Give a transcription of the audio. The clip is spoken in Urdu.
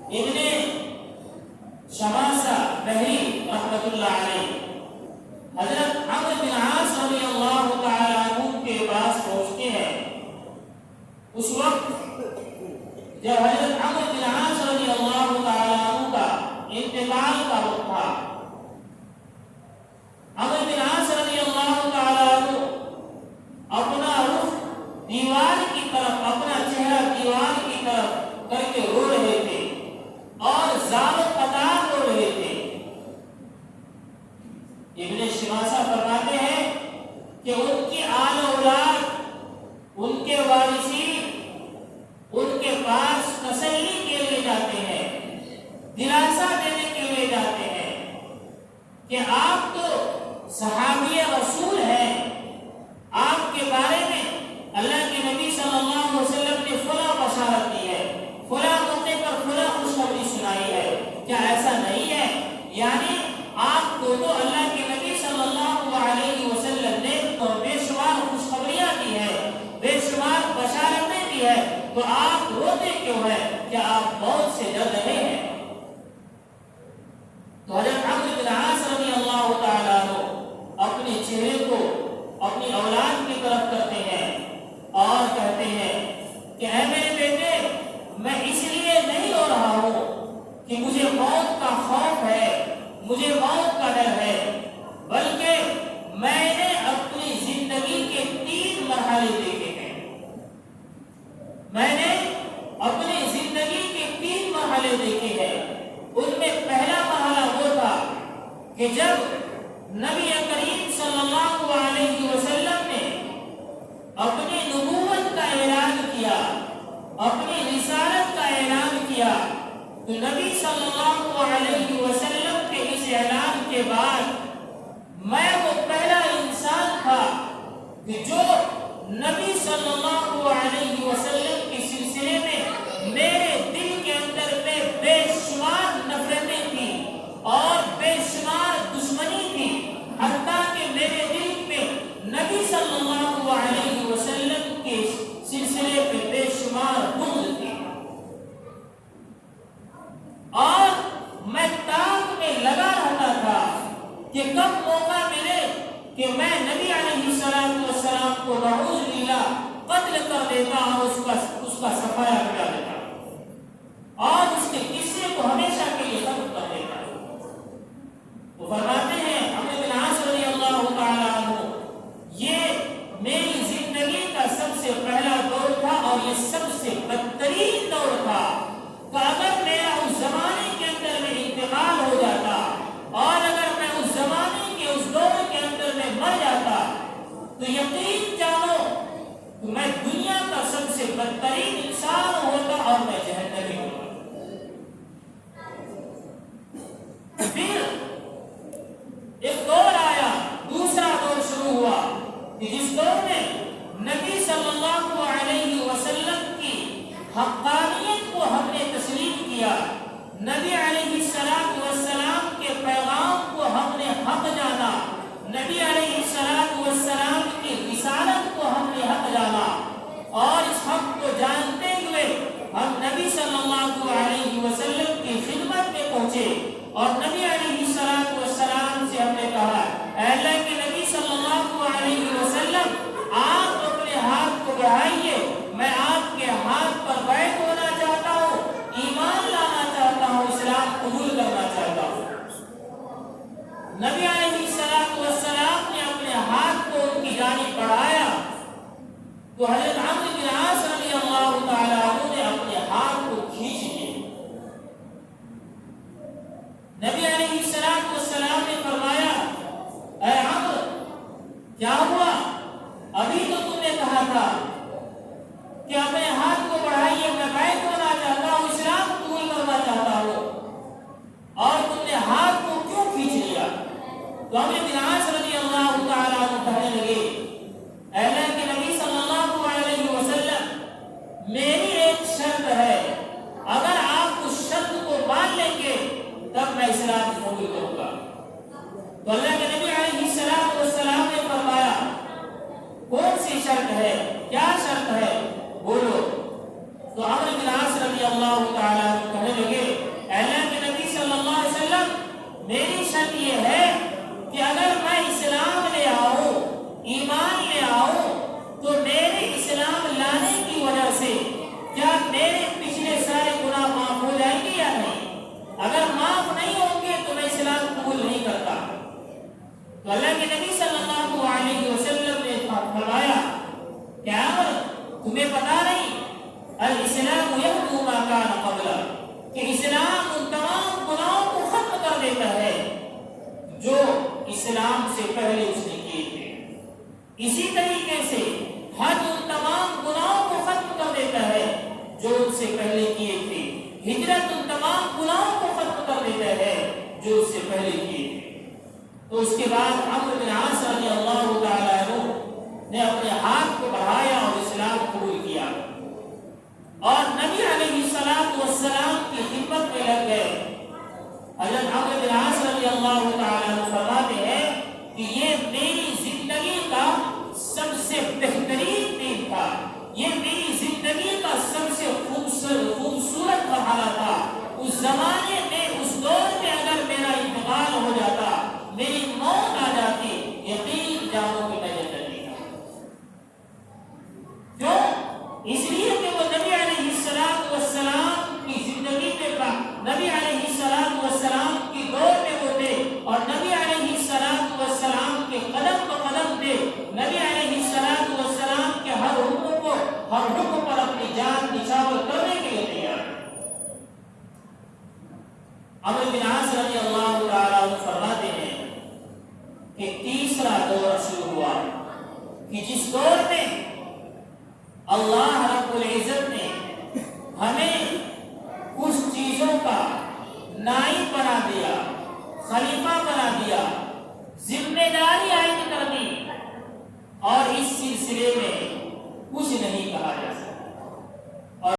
ابن شماسہ بحری رحمۃ اللہ علیہ حضرت عمرو بن عاص رضی اللہ تعالی عنہ کے پاس پہنچتے ہیں۔ اس وقت جب حضرت عمرو بن عاص رضی اللہ تعالی عنہ کا انتقال کا وقت تھا، عمرو بن عاص رضی اللہ تعالی عنہ اپنا رخ دیوار کی طرف، اپنا چہرہ دیوار کی طرف کر کے رو رہے تھے اور زار و قطار رو رہے تھے۔ ابن شماسہ فرماتے ہیں کہ ان کی آل اولاد، ان کے وارثین ان کے پاس تسلی کے لیے جاتے ہیں، دلاسا دینے کے لیے جاتے ہیں کہ آپ تو صحابی رسول ہیں، آپ کے بارے میں اللہ کے نبی صلی اللہ علیہ وسلم نے فلاں بشارت دی ہے، فلاں موقع پر فلاں خوشخبری سنائی ہے، کیا ایسا نہیں ہے؟ یعنی آپ کو تو اللہ کے نبی صلی اللہ علیہ وسلم نے بے شمار خوشخبریاں دی ہے، بے شمار بشارتیں دی ہے، تو آپ روتے کیوں ہیں؟ کیا آپ موت سے ڈر رہے ہیں؟ تو حضرت عمرو بن عاص رضی اللہ تعالیٰ عنہ اپنے چہرے کو اپنی اولاد کی طرف کرتے ہیں اور کہتے ہیں کہ اے میرے بیٹے، میں اس لیے نہیں رو رہا ہوں کہ مجھے موت کا خوف ہے، مجھے موت کا ڈر ہے، بلکہ میں نے اپنی زندگی کے 3 مرحلے دیکھے ہیں۔ میں نے اپنی زندگی کے 3 مرحلے دیکھے ہیں۔ ان میں پہلا مرحلہ وہ تھا کہ جب نبی کریم صلی اللہ علیہ وسلم نے اپنی نبوت کا اعلان کیا، اپنی رسالت کا اعلان کیا، تو نبی صلی اللہ علیہ وسلم کے اس اعلان کے بعد میں وہ پہلا انسان تھا کہ جو نبی صلی اللہ علیہ وسلم کے سلسلے میں میرے دل کے اندر میں بے شمار نفرتیں تھیں اور بے شمار دشمنی تھی، حتیٰ کہ میرے دل میں نبی صلی اللہ علیہ وسلم کے سلسلے پہ بے شمار بغض تھی، اور میں تاک میں لگا رہتا تھا کہ کب موقع ملے کہ میں نبی علیہ السلام کو نعوذ باللہ قتل کر دیتا اور اس کا صفایا کرا دیتا اور اس کے قصے کو ہمیشہ کے لیے ختم کر دیتا۔ وہ فرماتے ہیں عمرو بن عاص رضی اللہ تعالیٰ عنہ، یہ میری زندگی کا سب سے پہلا دور تھا اور یہ سب سے بدترین دور تھا کہ اگر میرا اس زمانے کے اندر میں انتقال ہو جاتا اور اگر میں اس زمانے کے اس دور کے اندر میں مر جاتا تو یقین جانو کہ میں دنیا کا سب سے بدترین انسان ہوتا اور میں جہنمی ہوتا۔ پھر ایک دور آیا، دوسرا دور شروع ہوا کہ جس دور میں نبی صلی اللہ علیہ وسلم کی حقانیت کو ہم نے تسلیم کیا، نبی علیہ السلام کے پیغام کو ہم نے حق جانا، نبی علیہ السلام کی رسالت کو ہم نے حق جانا، اور اس حق کو جانتے ہوئے ہم نبی صلی اللہ علیہ وسلم کی خدمت میں پہنچے اور نبی علیہ السلام سے ہم نے کہا، اے اللہ کے نبی صلی اللہ علیہ وسلم، آپ اپنے ہاتھ کو بڑھائیے، میں آپ کے ہاتھ پر بیعت ہونا چاہتا ہوں، ایمان لانا چاہتا ہوں، اسلام قبول کرنا چاہتا ہوں۔ نبی علیہ السلام نے اپنے ہاتھ کو ان کی جانب بڑھایا تو حضرت عمرو بن عاص رضی اللہ تعالیٰ عنہ نے اپنے ہاتھ کو کھینچ لیا۔ نبی علیہ السلام نے فرمایا، اے عمرو، کیا ہوا؟ ابھی تو تم نے کہا تھا کہ اپنے ہاتھ کو بڑھائیے، میں بیعت ہونا چاہتا ہوں، اسلام قبول کرنا چاہتا ہوں، اور تم نے ہاتھ کو کیوں کھینچ لیا؟ تو عمرو بن عاص رضی اللہ تعالیٰ عنہ کہنے لگے، اے اللہ کے نبی صلی اللہ علیہ وسلم، میری ایک شرط ہے، اگر آپ اس شرط کو مان لیں گے تب میں اسلام قبول کروں گا۔ تو اللہ کے نبی علیہ السلام نے فرمایا، کون سی شرط ہے؟ کیا شرط ہے؟ بولو۔ تو عمرو بن عاص رضی اللہ تعالیٰ عنہ کہنے لگے، میری شرط یہ ہے کہ اگر میں اسلام لے آؤں، ایمان لے آؤں، تو میرے اسلام لانے کی وجہ سے کیا میرے پچھلے سارے گناہ معاف ہو جائیں گے یا نہیں؟ اگر معاف نہیں ہوں گے تو میں اسلام قبول نہیں کرتا۔ تو اللہ کے نبی صلی اللہ علیہ وسلم نے فرمایا کہ عمر، تمہیں پتا نہیں الاسلام یہدم ما کان قبلہ، کہ اسلام ان تمام گناہوں کو ختم کر دیتا ہے جو اسلام سے پہلے اس نے کیے تھے۔ اسی طریقے سے حج ان تمام گناہوں کو ختم کر دیتا ہے جو ان سے پہلے کیے تھے۔ ہجرت ان تمام گناہوں کو ختم کر دیتا ہے جو اس سے پہلے کیے تھے۔ تو اس کے بعد عمرو بن عاص رضی اللہ تعالیٰ عنہ نے اپنے ہاتھ کو بڑھایا اور اسلام قبول کیا، اور نبی علیہ السلام کی خدمت میں لگ گئے۔ حضرت عمرو بن عاص رضی اللہ تعالیٰ عنہ فرماتے ہیں کہ یہ میری زندگی کا سب سے بہترین دن تھا، یہ میری زندگی کا سب سے خوبصورت مرحلہ تھا۔ اس زمانے میں، اس دور میں اگر میرا انتقال ہو جاتا، میری موت آ جاتی، یقین جانو کہ میں جنت نہیں تھا۔ کیوں؟ اس لیے کہ وہ نبی علیہ السلام کی زندگی میں تھا، نبی علیہ السلام کی دور میں وہ تھے، اور نبی علیہ السلام کے قدم پر قدم تھے، نبی علیہ السلام کے ہر حکم پر اپنی جان نچھاور کرنے کے لیے تیار۔ عمرو بن عاص رضی اللہ تعالیٰ عنہ فرماتے ہیں کہ تیسرا دور شروع ہوا کہ جس دور میں اللہ رب العزت نے ہمیں کچھ چیزوں کا نائب بنا دیا، خلیفہ بنا دیا، ذمہ داری عائد کر دی، اور اس سلسلے میں